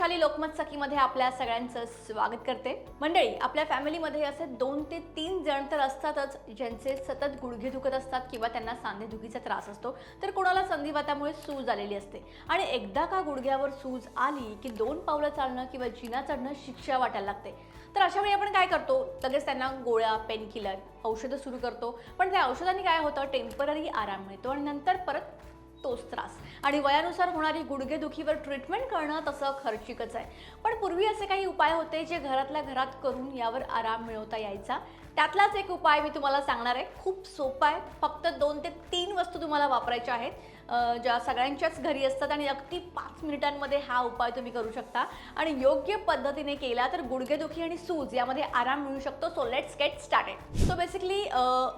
वैशाली लोकमत सखीमध्ये आपल्या सगळ्यांचं स्वागत करते। मंडळी, आपल्या फॅमिलीमध्ये असे 2 ते 3 जण तर असतातच ज्यांचे सतत गुडघे दुखत असतात किंवा त्यांना सांधेदुखीचा त्रास असतो, तर कोणाला संधिवातामुळे सूज आलेली असते आणि एकदा का गुडघ्यावर सूज आली की 2 पावलं चालणं किंवा जिना चढणं शिक्षा वाटायला लागते। तर अशा वेळी आपण काय करतो, लगेच त्यांना गोळ्या, पेन किलर, औषधं सुरू करतो। पण त्या औषधांनी काय होतं, टेम्पररी आराम मिळतो आणि नंतर परत तोच त्रास। आणि वयानुसार होणारी गुडघेदुखीवर ट्रीटमेंट करणं तसं खर्चिकच आहे। पण पूर्वी असे काही उपाय होते जे घरातल्या घरात करून यावर आराम मिळवता यायचा। त्यातलाच एक उपाय मी तुम्हाला सांगणार आहे। खूप सोपा आहे, फक्त 2 ते 3 वस्तू तुम्हाला वापरायच्या आहेत, ज्या सगळ्यांच्याच घरी असतात आणि अगदी 5 मिनिटांमध्ये हा उपाय तुम्ही करू शकता आणि योग्य पद्धतीने केला तर गुडघेदुखी आणि सूज यामध्ये आराम मिळू शकतो। So let's get started. So basically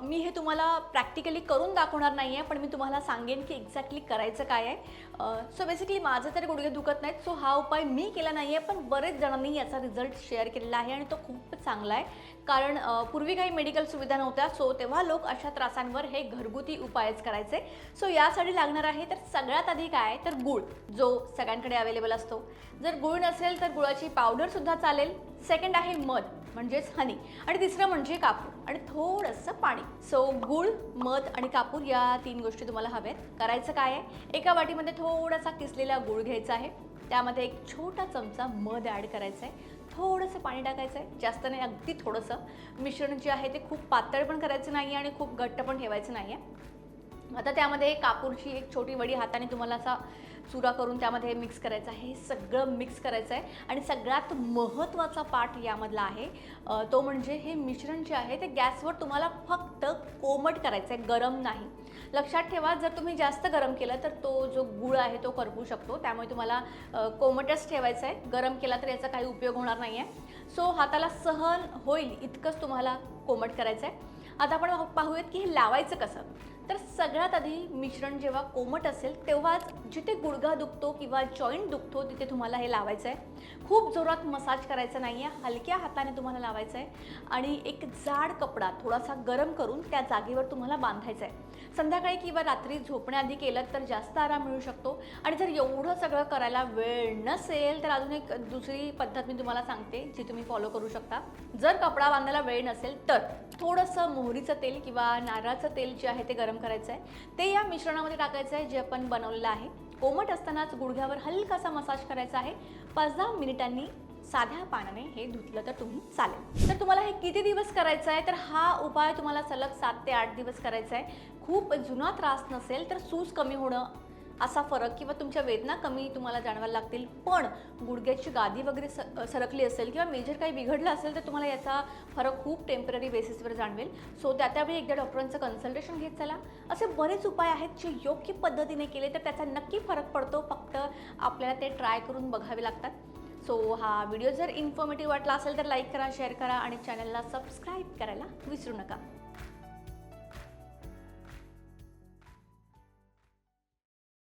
मी हे तुम्हाला प्रॅक्टिकली करून दाखवणार नाही आहे, पण मी तुम्हाला सांगेन की एक्झॅक्टली करायचं काय आहे। सो बेसिकली माझे तर गुडघे दुखत नाहीत, सो हा उपाय मी केला नाही आहे, पण बरेच जणांनी याचा रिझल्ट शेअर केलेला आहे आणि तो खूप चांगला आहे। कारण पूर्वी काही मेडिकल सुविधा नव्हत्या, सो तेव्हा लोक अशा त्रासांवर हे घरगुती उपायच करायचे। सो यासाठी लागणार आहे तर सगळ्यात आधी काय तर गूळ, जो सगळ्यांकडे अवेलेबल असतो। जर गूळ नसेल तर गुळाची पावडर सुद्धा चालेल। सेकंड आहे मध म्हणजेच हनी, आणि तिसरं म्हणजे कापूर आणि थोडंसं पाणी। सो गूळ, मध आणि कापूर या 3 गोष्टी तुम्हाला हव्यात। करायचं काय आहे, एका वाटीमध्ये थोडासा किसलेला गूळ घ्यायचा आहे, त्यामध्ये एक छोटा चमचा मध ॲड करायचा आहे, थोडंसं पाणी टाकायचं आहे, जास्त नाही, अगदी थोडंसं। मिश्रण जे आहे ते खूप पातळ पण करायचं नाही आणि खूप घट्ट पण ठेवायचं नाही आहे। आता त्यामध्ये कापूरची एक छोटी वडी हाताने तुम्हाला असा चुरा करून त्यामध्ये मिक्स करायचा आहे। हे सगळं मिक्स करायचं आहे आणि सगळ्यात महत्त्वाचा पार्ट यामधला आहे, तो म्हणजे हे मिश्रण जे आहे ते गॅसवर तुम्हाला फक्त कोमट करायचं आहे, गरम नाही। लक्षात ठेवा, जर तुम्ही जास्त गरम केलं तर तो जो गूळ आहे तो करपू शकतो, त्यामुळे तुम्हाला कोमटच ठेवायचं आहे। गरम केला तर याचा काही उपयोग होणार नाही आहे। सो हाताला सहन होईल इतकंच तुम्हाला कोमट करायचं आहे। आता आपण पाहूयात की हे लावायचं कसं। तर सगळ्यात आधी मिश्रण जेव्हा कोमट असेल तेव्हाच जिथे गुडघा दुखतो किंवा जॉईंट दुखतो तिथे तुम्हाला हे लावायचं आहे। खूप जोरात मसाज करायचा नाही आहे, हलक्या हाताने तुम्हाला लावायचं आहे आणि एक जाड कपडा थोडासा गरम करून त्या जागेवर तुम्हाला बांधायचं आहे। संध्याकाळी किंवा रात्री झोपण्याआधी केलं तर जास्त आराम मिळू शकतो। आणि जर एवढं सगळं करायला वेळ नसेल तर अजून एक दुसरी पद्धत मी तुम्हाला सांगते, जी तुम्ही फॉलो करू शकता। जर कपडा बांधायला वेळ नसेल तर थोडंसं मोहरीचं तेल किंवा नारळाचं तेल जे आहे ते गरम करायचं आहे, ते या मिश्रणामध्ये टाकायचं आहे जे आपण बनवलेलं आहे। कोमट असतानाच गुडघ्यावर हलकासा मसाज करायचा आहे। 5-10 मिनिटांनी साध्या पाण्याने हे धुतलं तर तुम्ही चालेल। तर तुम्हाला हे किती दिवस करायचं आहे, तर हा उपाय तुम्हाला सलग 7 ते 8 दिवस करायचा आहे। खूप जुना त्रास नसेल तर सूज कमी होणं असा फरक किंवा तुमच्या वेदना कमी तुम्हाला जाणवायला लागतील, पण गुडघ्याची गादी वगैरे सरकली असेल किंवा मेजर काही बिघडलं असेल तर तुम्हाला याचा फरक खूप टेम्पररी बेसिसवर जाणवेल। सो त्यावेळी एकदा डॉक्टरांचं कन्सल्टेशन घेत चला। असे बरेच उपाय आहेत जे योग्य पद्धतीने केले तर त्याचा नक्की फरक पडतो, फक्त आपल्याला ते ट्राय करून बघावे लागतात। सो हा व्हिडिओ जर इन्फॉर्मेटिव्ह वाटला असेल तर लाईक करा, शेअर करा आणि चॅनलला सबस्क्राईब करायला विसरू नका।